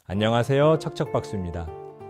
안녕하세요. 척척박수입니다.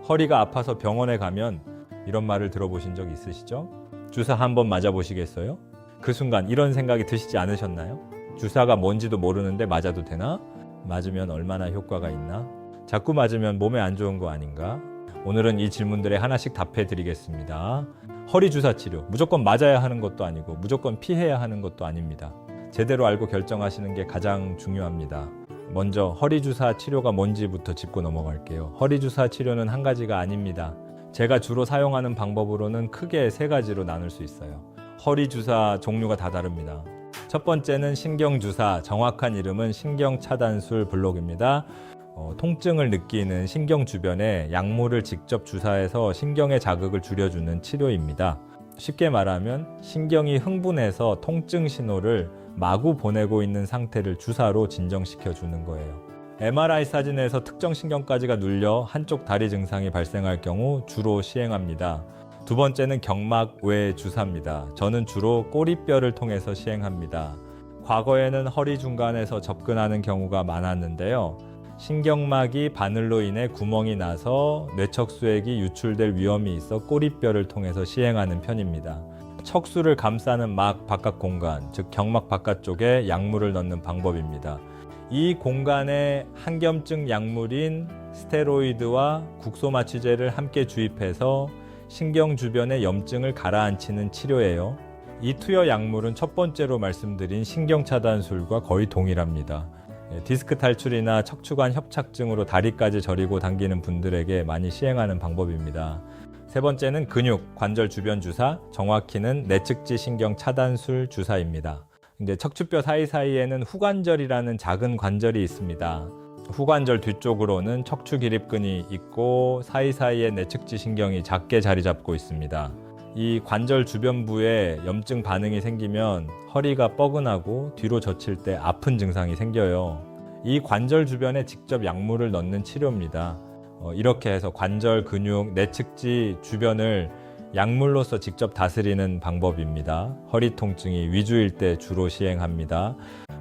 허리가 아파서 병원에 가면 이런 말을 들어보신 적 있으시죠? 주사 한번 맞아보시겠어요? 그 순간 이런 생각이 드시지 않으셨나요? 주사가 뭔지도 모르는데 맞아도 되나? 맞으면 얼마나 효과가 있나? 자꾸 맞으면 몸에 안 좋은 거 아닌가? 오늘은 이 질문들에 하나씩 답해 드리겠습니다. 허리 주사 치료, 무조건 맞아야 하는 것도 아니고 무조건 피해야 하는 것도 아닙니다. 제대로 알고 결정하시는 게 가장 중요합니다. 먼저 허리주사 치료가 뭔지부터 짚고 넘어갈게요. 허리주사 치료는 한 가지가 아닙니다. 제가 주로 사용하는 방법으로는 크게 세 가지로 나눌 수 있어요. 허리주사 종류가 다 다릅니다. 첫 번째는 신경주사, 정확한 이름은 신경차단술 블록입니다. 통증을 느끼는 신경 주변에 약물을 직접 주사해서 신경의 자극을 줄여주는 치료입니다. 쉽게 말하면 신경이 흥분해서 통증 신호를 마구 보내고 있는 상태를 주사로 진정시켜 주는 거예요. MRI 사진에서 특정 신경까지가 눌려 한쪽 다리 증상이 발생할 경우 주로 시행합니다. 두 번째는 경막 외 주사입니다. 저는 주로 꼬리뼈를 통해서 시행합니다. 과거에는 허리 중간에서 접근하는 경우가 많았는데요. 신경막이 바늘로 인해 구멍이 나서 뇌척수액이 유출될 위험이 있어 꼬리뼈를 통해서 시행하는 편입니다. 척수를 감싸는 막 바깥 공간, 즉 경막 바깥쪽에 약물을 넣는 방법입니다. 이 공간에 항염증 약물인 스테로이드와 국소마취제를 함께 주입해서 신경 주변의 염증을 가라앉히는 치료예요. 이 투여 약물은 첫 번째로 말씀드린 신경차단술과 거의 동일합니다. 디스크 탈출이나 척추관 협착증으로 다리까지 저리고 당기는 분들에게 많이 시행하는 방법입니다. 세 번째는 근육, 관절 주변 주사, 정확히는 내측지 신경 차단술 주사입니다. 이제 척추뼈 사이사이에는 후관절이라는 작은 관절이 있습니다. 후관절 뒤쪽으로는 척추 기립근이 있고 사이사이에 내측지 신경이 작게 자리 잡고 있습니다. 이 관절 주변부에 염증 반응이 생기면 허리가 뻐근하고 뒤로 젖힐 때 아픈 증상이 생겨요. 이 관절 주변에 직접 약물을 넣는 치료입니다. 이렇게 해서 관절, 근육, 내측지 주변을 약물로서 직접 다스리는 방법입니다. 허리 통증이 위주일 때 주로 시행합니다.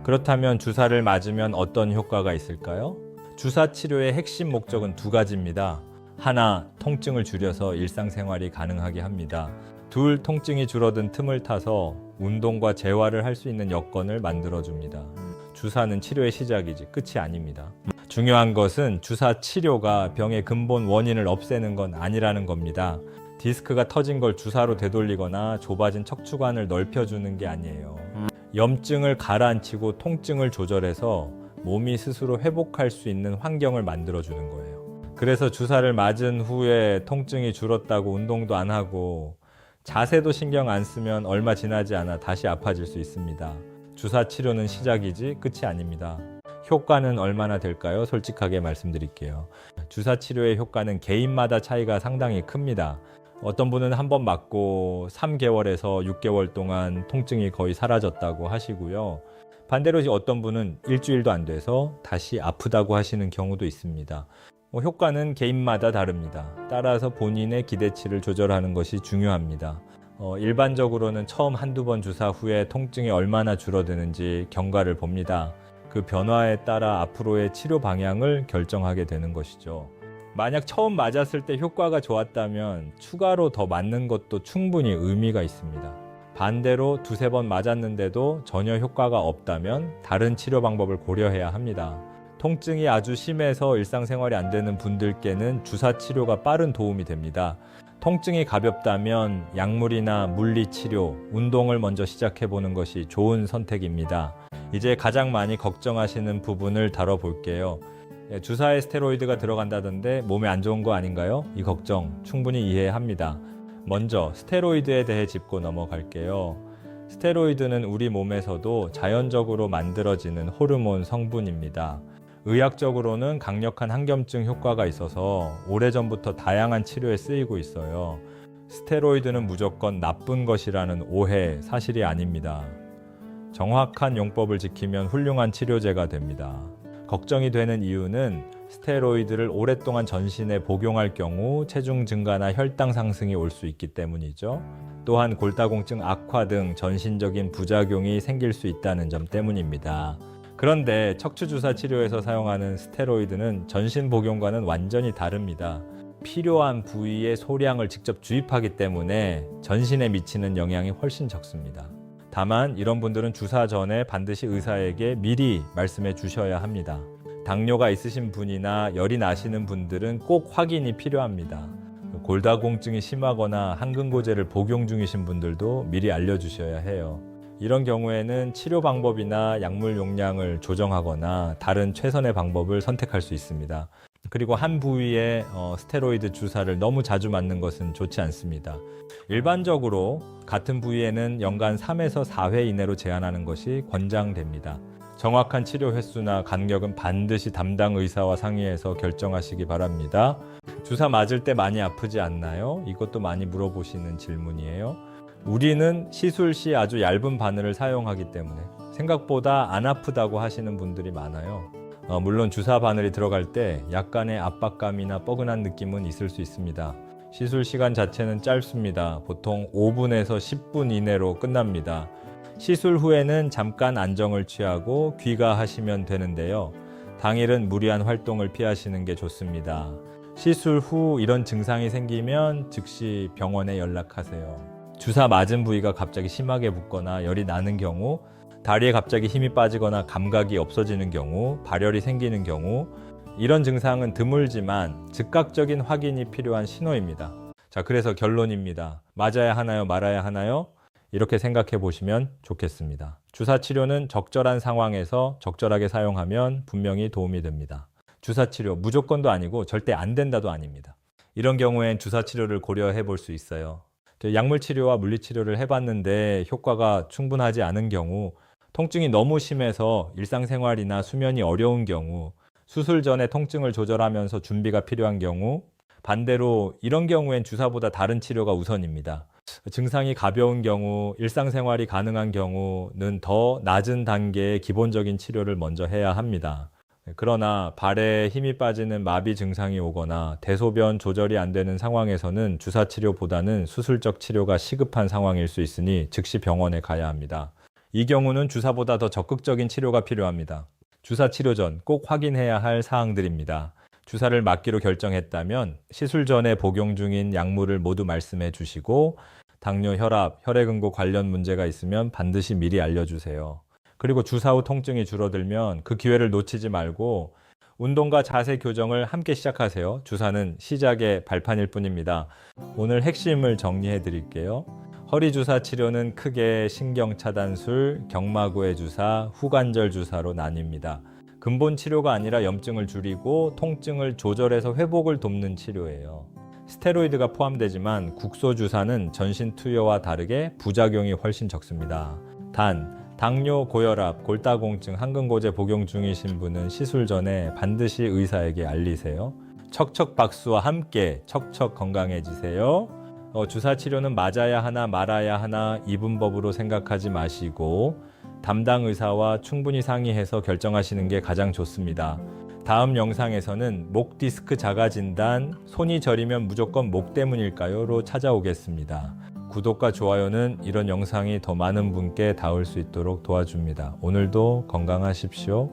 그렇다면 주사를 맞으면 어떤 효과가 있을까요? 주사 치료의 핵심 목적은 두 가지입니다. 하나, 통증을 줄여서 일상생활이 가능하게 합니다. 둘, 통증이 줄어든 틈을 타서 운동과 재활을 할 수 있는 여건을 만들어줍니다. 주사는 치료의 시작이지 끝이 아닙니다. 중요한 것은 주사 치료가 병의 근본 원인을 없애는 건 아니라는 겁니다. 디스크가 터진 걸 주사로 되돌리거나 좁아진 척추관을 넓혀주는 게 아니에요. 염증을 가라앉히고 통증을 조절해서 몸이 스스로 회복할 수 있는 환경을 만들어주는 거예요. 그래서 주사를 맞은 후에 통증이 줄었다고 운동도 안 하고 자세도 신경 안 쓰면 얼마 지나지 않아 다시 아파질 수 있습니다. 주사 치료는 시작이지 끝이 아닙니다. 효과는 얼마나 될까요? 솔직하게 말씀드릴게요. 주사 치료의 효과는 개인마다 차이가 상당히 큽니다. 어떤 분은 한 번 맞고 3개월에서 6개월 동안 통증이 거의 사라졌다고 하시고요. 반대로 어떤 분은 일주일도 안 돼서 다시 아프다고 하시는 경우도 있습니다. 효과는 개인마다 다릅니다. 따라서 본인의 기대치를 조절하는 것이 중요합니다. 일반적으로는 처음 한두 번 주사 후에 통증이 얼마나 줄어드는지 경과를 봅니다. 그 변화에 따라 앞으로의 치료 방향을 결정하게 되는 것이죠. 만약 처음 맞았을 때 효과가 좋았다면 추가로 더 맞는 것도 충분히 의미가 있습니다. 반대로 두세 번 맞았는데도 전혀 효과가 없다면 다른 치료 방법을 고려해야 합니다. 통증이 아주 심해서 일상생활이 안 되는 분들께는 주사 치료가 빠른 도움이 됩니다. 통증이 가볍다면 약물이나 물리치료, 운동을 먼저 시작해보는 것이 좋은 선택입니다. 이제 가장 많이 걱정하시는 부분을 다뤄볼게요. 주사에 스테로이드가 들어간다던데 몸에 안 좋은 거 아닌가요? 이 걱정 충분히 이해합니다. 먼저 스테로이드에 대해 짚고 넘어갈게요. 스테로이드는 우리 몸에서도 자연적으로 만들어지는 호르몬 성분입니다. 의학적으로는 강력한 항염증 효과가 있어서 오래전부터 다양한 치료에 쓰이고 있어요. 스테로이드는 무조건 나쁜 것이라는 오해, 사실이 아닙니다. 정확한 용법을 지키면 훌륭한 치료제가 됩니다. 걱정이 되는 이유는 스테로이드를 오랫동안 전신에 복용할 경우 체중 증가나 혈당 상승이 올 수 있기 때문이죠. 또한 골다공증 악화 등 전신적인 부작용이 생길 수 있다는 점 때문입니다. 그런데 척추주사 치료에서 사용하는 스테로이드는 전신 복용과는 완전히 다릅니다. 필요한 부위에 소량을 직접 주입하기 때문에 전신에 미치는 영향이 훨씬 적습니다. 다만 이런 분들은 주사 전에 반드시 의사에게 미리 말씀해 주셔야 합니다. 당뇨가 있으신 분이나 열이 나시는 분들은 꼭 확인이 필요합니다. 골다공증이 심하거나 항근고제를 복용 중이신 분들도 미리 알려주셔야 해요. 이런 경우에는 치료 방법이나 약물 용량을 조정하거나 다른 최선의 방법을 선택할 수 있습니다. 그리고 한 부위에 스테로이드 주사를 너무 자주 맞는 것은 좋지 않습니다. 일반적으로 같은 부위에는 연간 3에서 4회 이내로 제한하는 것이 권장됩니다. 정확한 치료 횟수나 간격은 반드시 담당 의사와 상의해서 결정하시기 바랍니다. 주사 맞을 때 많이 아프지 않나요? 이것도 많이 물어보시는 질문이에요. 우리는 시술 시 아주 얇은 바늘을 사용하기 때문에 생각보다 안 아프다고 하시는 분들이 많아요. 물론 주사 바늘이 들어갈 때 약간의 압박감이나 뻐근한 느낌은 있을 수 있습니다. 시술 시간 자체는 짧습니다. 보통 5분에서 10분 이내로 끝납니다. 시술 후에는 잠깐 안정을 취하고 귀가하시면 되는데요. 당일은 무리한 활동을 피하시는 게 좋습니다. 시술 후 이런 증상이 생기면 즉시 병원에 연락하세요. 주사 맞은 부위가 갑자기 심하게 붓거나 열이 나는 경우, 다리에 갑자기 힘이 빠지거나 감각이 없어지는 경우, 발열이 생기는 경우, 이런 증상은 드물지만 즉각적인 확인이 필요한 신호입니다. 자, 그래서 결론입니다. 맞아야 하나요? 말아야 하나요? 이렇게 생각해 보시면 좋겠습니다. 주사 치료는 적절한 상황에서 적절하게 사용하면 분명히 도움이 됩니다. 주사 치료 무조건도 아니고 절대 안 된다도 아닙니다. 이런 경우엔 주사 치료를 고려해 볼 수 있어요. 약물 치료와 물리 치료를 해봤는데 효과가 충분하지 않은 경우, 통증이 너무 심해서 일상생활이나 수면이 어려운 경우, 수술 전에 통증을 조절하면서 준비가 필요한 경우, 반대로 이런 경우엔 주사보다 다른 치료가 우선입니다. 증상이 가벼운 경우, 일상생활이 가능한 경우는 더 낮은 단계의 기본적인 치료를 먼저 해야 합니다. 그러나 발에 힘이 빠지는 마비 증상이 오거나 대소변 조절이 안 되는 상황에서는 주사 치료보다는 수술적 치료가 시급한 상황일 수 있으니 즉시 병원에 가야 합니다. 이 경우는 주사보다 더 적극적인 치료가 필요합니다. 주사 치료 전 꼭 확인해야 할 사항들입니다. 주사를 맞기로 결정했다면 시술 전에 복용 중인 약물을 모두 말씀해 주시고, 당뇨, 혈압, 혈액응고 관련 문제가 있으면 반드시 미리 알려주세요. 그리고 주사 후 통증이 줄어들면 그 기회를 놓치지 말고 운동과 자세 교정을 함께 시작하세요. 주사는 시작의 발판일 뿐입니다. 오늘 핵심을 정리해 드릴게요. 허리 주사 치료는 크게 신경차단술, 경마구의 주사, 후관절 주사로 나뉩니다. 근본 치료가 아니라 염증을 줄이고 통증을 조절해서 회복을 돕는 치료예요. 스테로이드가 포함되지만 국소 주사는 전신 투여와 다르게 부작용이 훨씬 적습니다. 단, 당뇨, 고혈압, 골다공증, 항근고제 복용 중이신 분은 시술 전에 반드시 의사에게 알리세요. 척척 박수와 함께 척척 건강해지세요. 주사 치료는 맞아야 하나 말아야 하나 이분법으로 생각하지 마시고 담당 의사와 충분히 상의해서 결정하시는 게 가장 좋습니다. 다음 영상에서는 목 디스크 자가 진단, 손이 저리면 무조건 목 때문일까요?로 찾아오겠습니다. 구독과 좋아요는 이런 영상이 더 많은 분께 닿을 수 있도록 도와줍니다. 오늘도 건강하십시오.